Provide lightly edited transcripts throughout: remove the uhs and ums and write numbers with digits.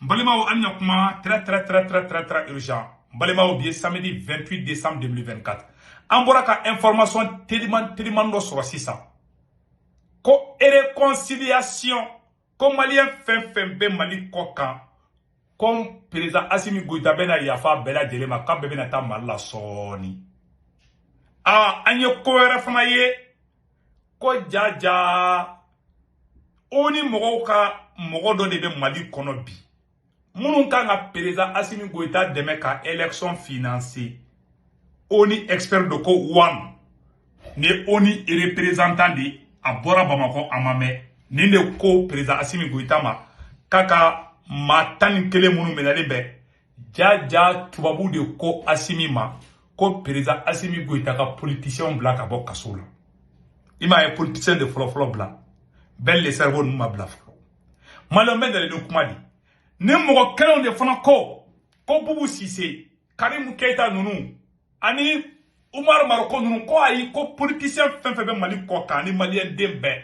Mbalimao Anyakuma, très urgent. Mbalimao bien samedi 28 décembre 2024. Amboraka information télimando sur ça. Ko réconciliation, ko malien fin mali kokan, comme président Assimi Goïta bena yafa bela delema ka bebe na ta malla soni. Ah, anye ko wera fana ye, ko jaja, oni mogo ka mogo do de be mali kono bi. Mounou ka président Assimi Goïta deme ka élection financée. Oni expert de ko one. Ne oni représentant de Abora Bamako Amame. Ni ne ko président Assimi Goïta ma. Kaka matani kele mounou menalebe. Jaja tubabu de ko Assimi ma. Ko président Assimi Goïta ka politicien black abo kasoula. Ima e politicien de flo black. Bel le cerveau nou ma black flo. Malombe de le kumadi. Ne moko kelon de fana ko Boubou Cissé, Karim Keita nunu, ani Oumar Maroko nunu, ko ayi ko politicien fenfebe mali ko kani malien dembe.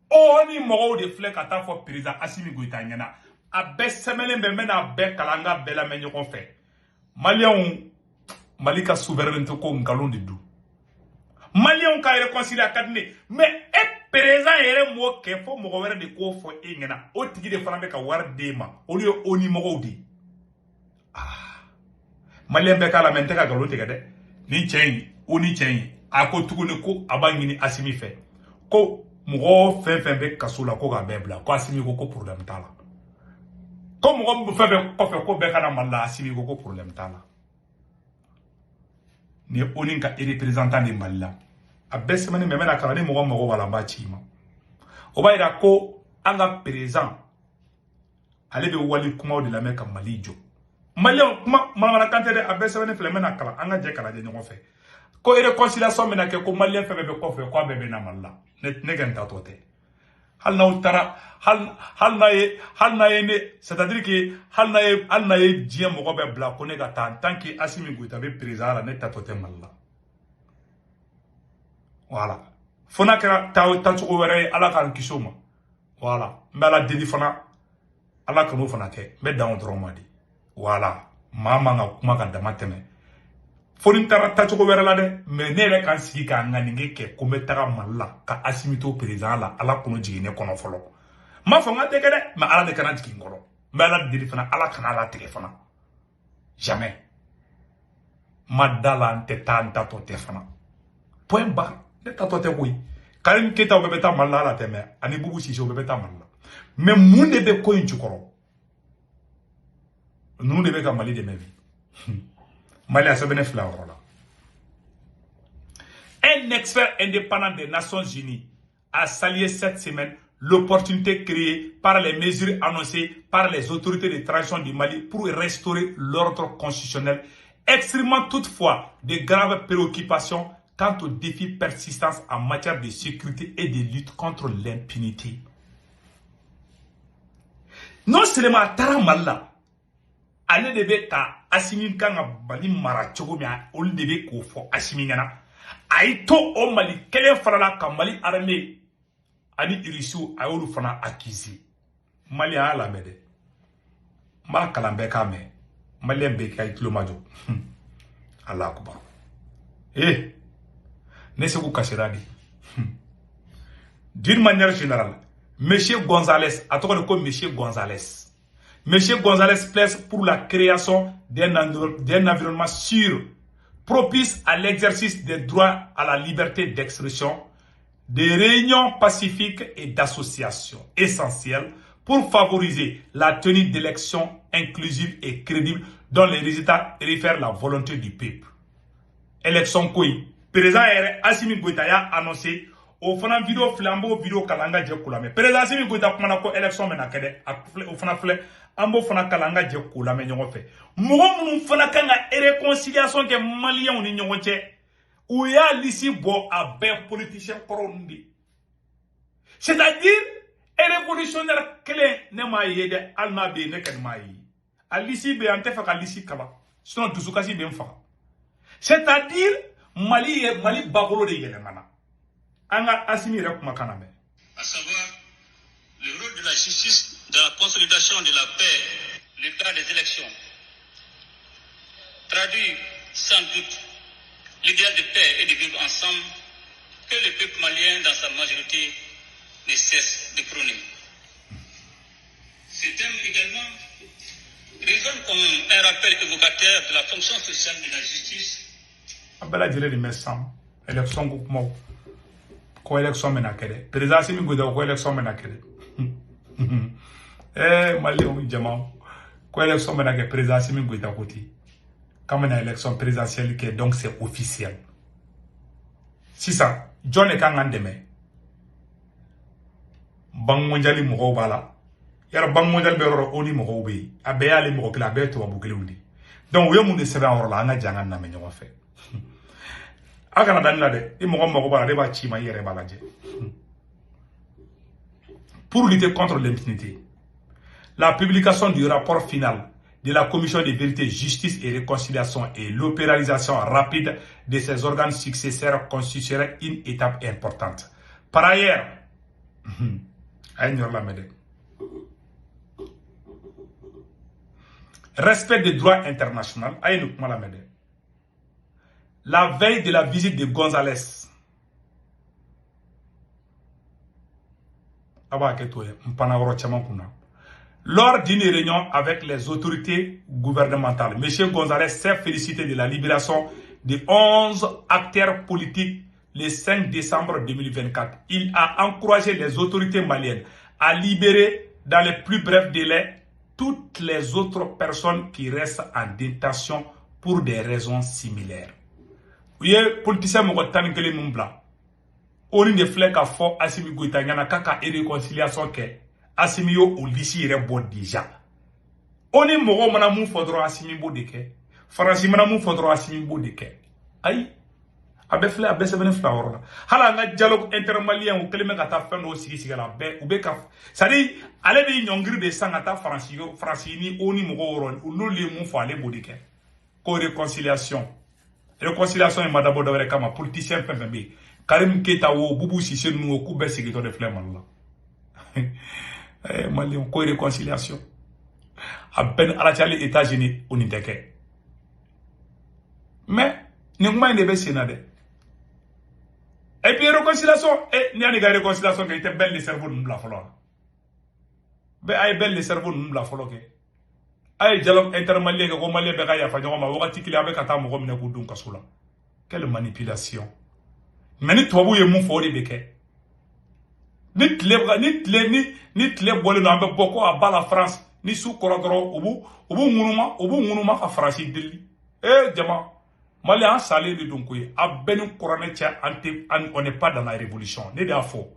O ni moko de flek ata fo président Assimi Goïta nyana. A be semelen be mena be kalanga be la menyo kon fe. Malien malika souveraineté ko ngalon de dou. Malien ka réconcilier kadne, mais président yere mo ke fo mo were de ko fo engena o tigi de fana be ka war de ma o lieu oni mo di malien be kala mente ka galo tege de ni chen oni chen ako tugune ko abangini Assimi fe ko mo fe be kasula ko ga bebla ko Assimi ko problème tala ko mo fe be ko be kana malla Assimi ko problème tala ni oni ka représentant de malla abesemani memena kala ni mogo wala mbachima obaira ko anga président ale be wali kuma de la meka malijo malien kuma mangana kante de abesemani flemena kala anga je kala de nyongo fe ko réconciliation mena ke ko malien fe be ko fe ko bebe na malla ne ganta tote hal na utara hal na ye ne c'est-à-dire que hal na ye diem mogo be bla ko ne ga tant que Assimi Goïta be président la ne tatote malla. Voilà. Fona kera tantsuko were ala kan kisoma. Voilà. Mbala deli fana ala kanu fana ke. Mbe down dromadi. Voilà. Mama nga kuma ka damateme. Foni tara tantsuko were la de, me ne re kan sigi ka nganinge ke kome taga malla ka Assimi to président la ala kono jigine kono folo. Ma fonga teke de, ma ala de kana jigin kono. Mbala deli fana ala kana ala teke fana. Jamais. Madala ante tanta to te fana. Point barre. Ne tatote oui. Karim Keita o bebeta malla la teme. Ani Boubou Cissé o bebeta malla. Mais moun de be ko inchukoro. Nous de be ka Mali de mevi. Mali a sebene flaoro la. Un expert indépendant des Nations Unies a salué cette semaine l'opportunité créée par les mesures annoncées par les autorités de transition du Mali pour restaurer l'ordre constitutionnel, exprimant toutefois de graves préoccupations quant aux défis persistants en matière de sécurité et de lutte contre l'impunité. Non seulement Tara Malla, ale debe ka Assimi kanga bali mara chogo mi ol debe ko fo Assimi ngana. Aito o Mali kele farala ka Mali armée ani irisu ayolu fana akizi. Mali ala mede. Mala kalambe ka me. Mali mbe ka itlo majo. Allah akbar. D'une manière générale, M. Gonzalez, M. Gonzalez plaide pour la création d'un environnement sûr, propice à l'exercice des droits à la liberté d'expression, des réunions pacifiques et d'associations essentielles pour favoriser la tenue d'élections inclusives et crédibles dont les résultats réfèrent la volonté du peuple. Élection quoi? Président Assimi Goïta a annoncé au fana vidéo flambeau vidéo kalanga je kulame. Président Assimi Goïta kuma ko élection mena kede au fana fle ambo fana kalanga je kulame nyongo fe. Mogo munu fana kanga réconciliation ke malien ni nyongo che. Ou ya lisi bo a ben politicien korondi. C'est-à-dire révolutionnaire clé ne ma yede alma be ne kan mai. Alisi be ante fa kalisi kala. Sinon dusukasi be mfa. C'est-à-dire Mali bagolo de yelemana. Anga Assimi rek makana me. À savoir le rôle de la justice dans la consolidation de la paix, l'état des élections traduit sans doute l'idéal de paix et de vivre ensemble que le peuple malien, dans sa majorité, ne cesse de prôner. Ce thème également résonne comme un rappel évocateur de la fonction sociale de la justice. Abela jere di mesam élection ko élection mena kede président simi goda ko élection mena kede mali o jama ko élection mena ke président simi goda koti comme une élection présidentielle qui est donc c'est officiel. Si ça, John est quand même Bank mondial mo bala. Yara bank mondial be ro oni mo be. Abe ali mo kla be to abukele udi. Donc we mun de sebe en la nga jangan na me nyo fa. Akana dan la de, mo bala de ba chi ma yere bala je. Pour lutter contre l'impunité, la publication du rapport final de la Commission de vérité, justice et réconciliation et l'opéralisation rapide de ses organes successeurs constituerait une étape importante. Par ailleurs, respect des droits internationaux, la veille de la visite de González, lors d'une réunion avec les autorités gouvernementales, M. González s'est félicité de la libération de 11 acteurs politiques le 5 décembre 2024. Il a encouragé les autorités maliennes à libérer dans les plus brefs délais toutes les autres personnes qui restent en détention pour des raisons similaires. Vous voyez, politicien Mokotan Kele Mumbla, on ne fait qu'à fort Assimi Goïta, y en a qu'à réconciliation que Assimi yo ou lisi rebo déjà. On est moro manamou faudra Assimi Bodeke. Faransi manamou faudra Assimi Bodeke. Aïe. Abe fle abe sebene fla hala nga dialogue intermalien ou keleme kata fendo sigi sigala be ou be kaf. Sadi ale de nyongri de sangata Faransi yo Faransi ni oni moro ron ou no le mou fa ale Bodeke. Ko réconciliation. Réconciliation et madabo dawre kama politicien pembe. Karim Keita wo bubu sise nou ku be sigito de fleman la. Malien, quoi réconciliation. À peine à la les États-Unis, on y était. Mais, nous n'avons pas de sénade. Et puis, réconciliation, et n'y a pas de réconciliation qui était belle, les cerveaux nous la follow. Mais, aïe, belle, les cerveaux nous la follow. Aïe, dialogue intermalien, que comme malien, bégaïa, fagnon, ma wati qu'il y avait kata mo gomne koudou kasula. Quelle manipulation. Mais, ni toi, vous y mou fori beke. Ni tle bole no ambe boko a bala France ni sou korodro obu ngunuma ka France deli jama mali an salé de donc a benu corona tia on n'est pas dans la révolution ne da fo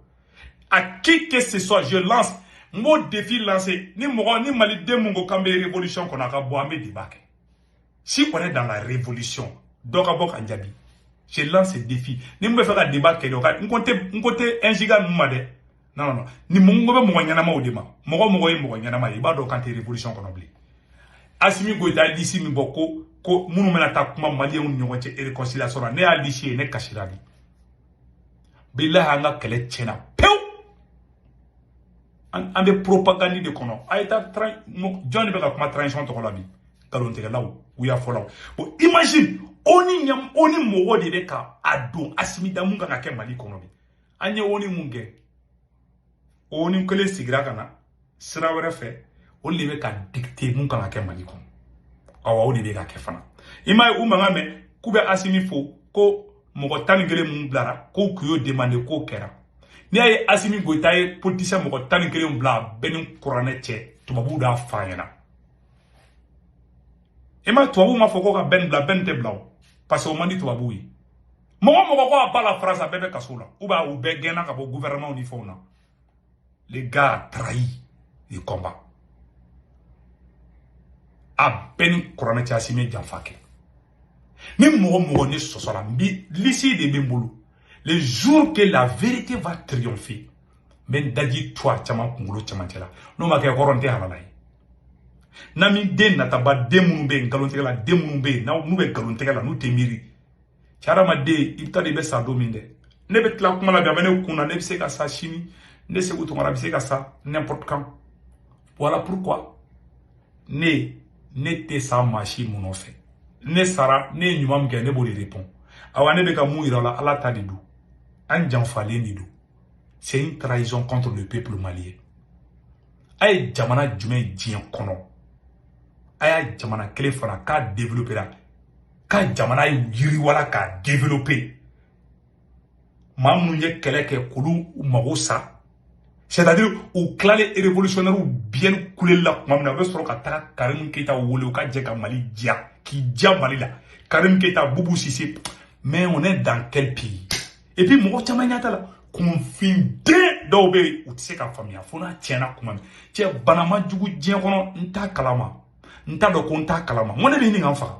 à qui que ce soit je lance mon défi lancé ni mali de mungo kambe révolution qu'on a ka bo ambe dibake si on est dans la révolution donc a bok anjabi je lance ce défi ni me faire débat que on compte 1 giga mumade. Non. Ni mungo be mo nyana ma odema. Mogo yi mo nyana ma iba do kanté révolution kono bli. Assimi Goïta d'ici mi boko ko munu mena ta kuma malien un nyonche et réconciliation ne a liché ne kashirabi. Billahi nga kele chena. Pew. An be propagande de kono. Aita John be ka kuma transition to kolabi. Kalon te lawo. Uya folaw. Bon imagine oni mogo de beka adon Assimi damunga ka ke mali kono bi. Anye oni munge. Oni kele sigira kana sira wɛrɛ fɛ o de bɛ ka dicter mun kan ka kɛ Mali kɔnɔ awa o de bɛ ka kɛ fana i ma ye u mankan mɛn k'u bɛ Assimi fo ko mɔgɔ 11 mun bilara ko k'u y'o demander k'o kɛra n'i y'a ye Assimi Goïta ye politicien mɔgɔ 11 bila bɛɛ ni kuranɛ cɛ tubabuw d'a fa ɲɛna i ma tubabuw ma fɔ ko ka bɛn bila bɛn tɛ bila o parce que o man di tubabuw ye mɔgɔ ko a ba la France a bɛɛ bɛ kaso la ou bien u bɛɛ gɛnna ka bɔ gouvernement ni fɛnw na. Les gars trahi le combat. À peine couronne Assimi Janfake. Ni mogo ne sosola mbi l'ici de Bembolo. Le jour que la vérité va triompher. Men daji toi chama kungulo chama tela. No ma ke koronte halalai. Nami den nataba demunube galontegala demunube na nube galontegala no temiri. Chara ma de ibta de be sa dominde. Ne bet la kuma la biamene kuna ne se ka sa chini. Ne se n'importe quand. Voilà pourquoi ne te sa machi mun nɔfɛ ne sara ne ye ɲuman min kɛ ne b'o de répond awa ne bɛ ka mun yira la ala ta de don an janfalen de don c'est une trahison contre le peuple malien a ye jamana jumɛn diɲɛ kɔnɔ a y'a jamana kelen fana k'a développera k'a jamana yiriwala k'a développer maa minnu ye kɛlɛ kɛ k'olu mago sa c'est-à-dire u tilalen révolutionnaire bien kuleli la tuma min na u bɛ sɔrɔ ka taga Karim Keita wele u ka jɛ ka Mali diya k'i diya Mali la Karim Keita Boubou Cissé mais on est dans quel pays et puis mɔgɔ caman ɲɛ t'a la kunfinden dɔw bɛ yen u tɛ se ka faamuya fo n'a tiɲɛna kuma min cɛ bana ma jugu diɲɛ kɔnɔ n t'a kalama n t'a dɔn ko n t'a kalama mun de bɛ ɲini ka n faga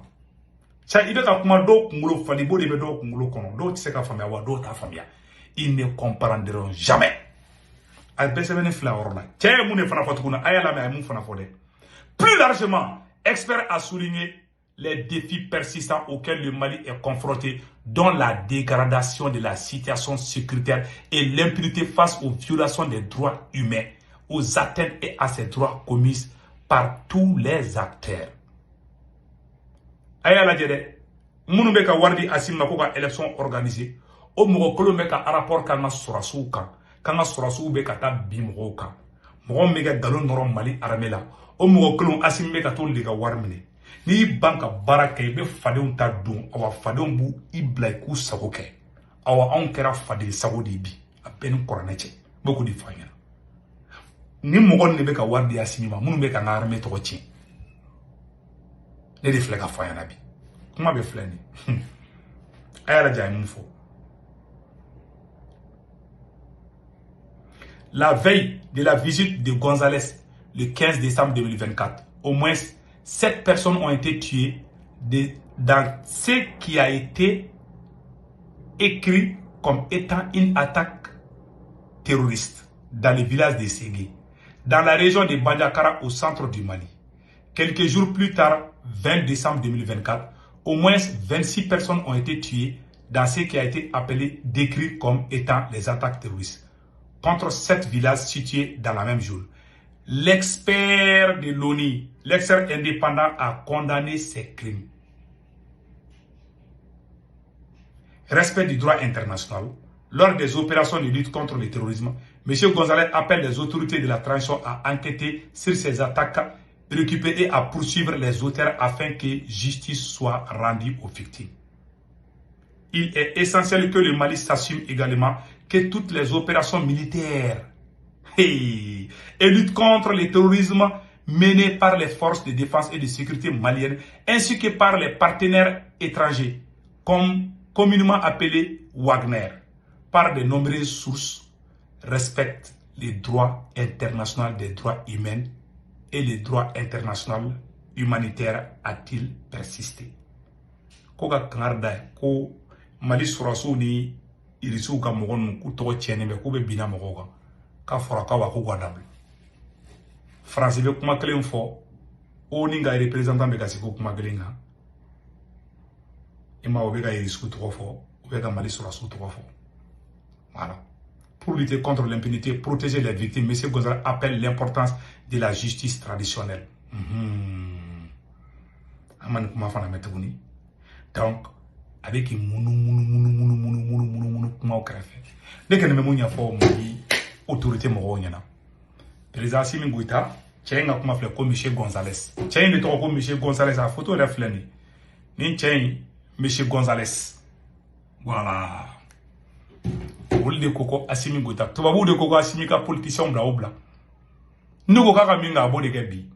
cɛ i bɛ ka kuma dɔw kunkolo fali bo de bɛ dɔw kunkolo kɔnɔ dɔw tɛ se ka faamuya wa dɔw t'a faamuya ils ne comprendront jamais a bɛɛ sɛbɛnni filɛ a yɔrɔ la cɛ ye mun de fana fɔ tuguni a y'a lamɛn a ye mun fana fɔ dɛ plus largement expert a souligné les défis persistants auxquels le Mali est confronté, dont la dégradation de la situation sécuritaire et l'impunité face aux violations des droits humains, aux atteintes et à ces droits commises par tous les acteurs. Aya la jede, munu be ka wardi asim ko ka élection organisée, o mogo kolo be ka rapport kan na sorasu kan, kan na sorasu be ka ta bi mogo kan. Mogo me ga galon noro Mali armée la, o mogo kolo asim be ka to le ga warmine. Ni banka baraka ibe fadenw ta don awa fadenw bu ibla ku sago kɛ awa anw kɛra faden sago de bi a bɛɛ ni kɔrɔnɛ cɛ bɛ ko de fɔ ɲɛna ni mɔgɔ ne bɛ ka wari di Asimi ma minnu bɛ ka n ka armée tɔgɔ tiɲɛ ne de filɛ ka fɔ ɲɛna bi kuma bɛ filɛ nin a yɛrɛ ja ye mun fɔ la veille de la visite de Gonzalez le 15 décembre 2024 au moins 7 personnes ont été tuées dans ce qui a été écrit comme étant une attaque terroriste dans le village de Ségué, dans la région de Bandiakara au centre du Mali. Quelques jours plus tard, 20 décembre 2024, au moins 26 personnes ont été tuées dans ce qui a été décrit comme étant les attaques terroristes contre 7 villages situés dans la même zone. L'expert de l'ONU, l'expert indépendant, a condamné ces crimes. Respect du droit international. Lors des opérations de lutte contre le terrorisme, M. Gonzalez appelle les autorités de la transition à enquêter sur ces attaques, récupérer et à poursuivre les auteurs afin que justice soit rendue aux victimes. Il est essentiel que le Mali s'assume également que toutes les opérations militaires et lutte contre le terrorisme menées par les forces de défense et de sécurité maliennes ainsi que par les partenaires étrangers, communément appelés Wagner, par de nombreuses sources, respectent les droits internationaux des droits humains et les droits internationaux humanitaires, a-t-il persisté. Koga kangarda ko Mali surasu ni irisu ka mogon ku to tiene be ko be bina mogoga ka fora ka wa ko godable France be kuma kelen fo o ni nga représentant be ka siko kuma gelinga e ma o be ka irisu to fo o be ka Mali surasu to fo voilà. Pour lutter contre l'impunité, protéger les victimes, M. Gonzalez appelle l'importance de la justice traditionnelle. Donc, avec une autorité président Assimi Goïta, tiens comme M. Gonzalez. Tiens le trop comme M. Gonzalez à photo reflétée. Ni tiens M. Gonzalez. Voilà. Olu de koko Assimi Goïta. Tubabu de koko Assimi ka politicien bla obla. Nugo kaka minga abo de gebi.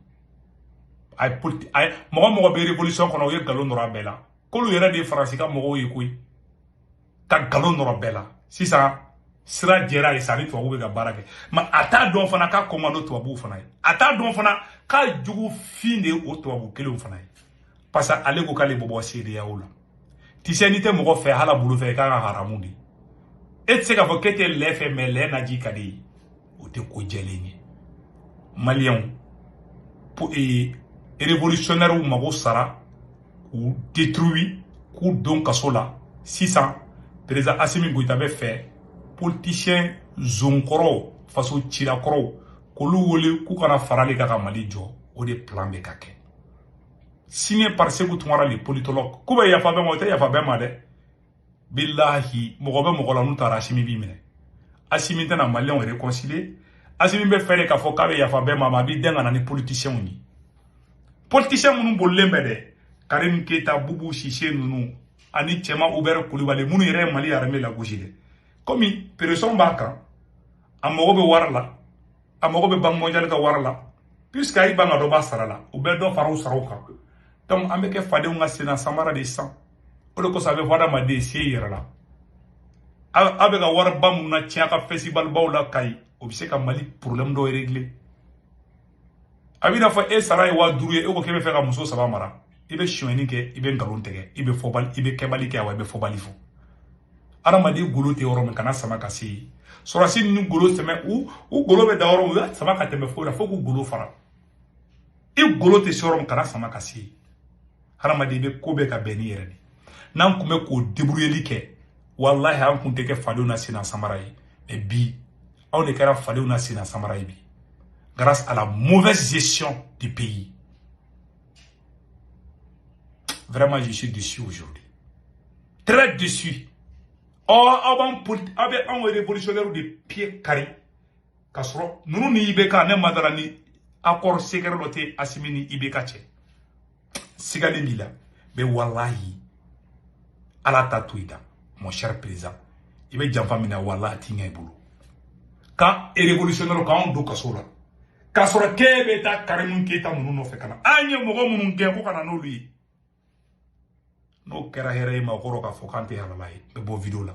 Ay mogo be révolution kono ye galon nora bela. Kolu yera de France ka mogo ye koy. Ka galon nora bela. Sisa sira jera e sari tubabu be ga barake. Ma ata don fana ka commando tubabu fana. Ata don fana ka jugu finde o tubabu kele fana. Parce que ale ko kale bobo sérieux ola. Tisenité mogo fe hala bulu fe ka haramundi. Et c'est qu'à que t'es l'effet, mais l'un a dit qu'il y a des Maliens, pour révolutionnaire ou mago sara, ou détruit, ou donc à cela, 600, président Assimi Goïta avait fait, politicien zonkoro, façon tirakoro, kolu wole, koukana farale kaka Mali jo, o de plan bɛ ka kɛ signé par Sékou Toumara les politologues k'u bɛ yafa bɛɛ ma o tɛ yafa bɛɛ ma dɛ billahi mɔgɔ bɛ mɔgɔ la n'u taara Assimi b'i minɛ Assimi tɛna maliyɛnw réconcilier Assimi bɛ fɛ de k'a fɔ k'a bɛ yafa bɛɛ ma a b'i dɛn ka na ni politiciens ye politiciens minnu bolilen bɛ dɛ Karim Keita Boubou Cissé ninnu ani cɛma Hubert Coulibaly minnu yɛrɛ ye Mali armée lagosi dɛ komi pression b'a kan a mago bɛ wari la a mago bɛ Banque mondiale ka wari la puisque a y'i ban ka dɔ b'a sara la u bɛ dɔ fara u saraw kan donc an bɛ kɛ fadenw ka senna samara de san o de kosɔn a bɛ fɔ adamaden se yɛrɛ la a bɛ ka wari ba minnu na tiɲɛ a ka festival baw la Kayi o bɛ se ka Mali problème dɔw régler a b'i n'a fɔ e sara ye 5000 ye e ko k'e bɛ fɛ ka muso 3 mara i bɛ sonyɛni kɛ i bɛ nkalon tigɛ i bɛ kɛbali kɛ wa i bɛ fɔbali fɔ adamaden golo tɛ yɔrɔ min kana sama ka se yen sɔrɔsi ni golo tɛmɛ u golo bɛ da yɔrɔ min u y'a sama ka tɛmɛ foyi la fo k'u golo fara i golo tɛ se yɔrɔ min kana sama ka se yen adamaden bɛ ko bɛɛ ka bɛn ni yɛrɛ de n'an tun bɛ k'o débrouiller kɛ walahi an tun tɛ kɛ fadenw na senna samara ye mais bi anw de kɛra fadenw na senna samara ye bi grâce à la mauvaise gestion du pays. Vraiment, je suis déçu aujourd'hui. Très déçu. Oh, un révolutionnaire de pied carré. Kasro, nous ni Ibeka, ne madara ni accord secret loté Assimi ni Ibeka tche. Sigane mila. Mais wallahi, ala tatouida, mon cher président. Ibe jamfamina wallahi tinga ibulu. Quand un révolutionnaire, quand on do kasola. Kasro kebe ta Karim Keita munu no fekana. Anye mogo munu ngenko kana no lui. N'o kɛra hɛrɛ ye ma o kɔrɔ k'a fɔ k'an tɛ halala ye n bɛ bɔ video la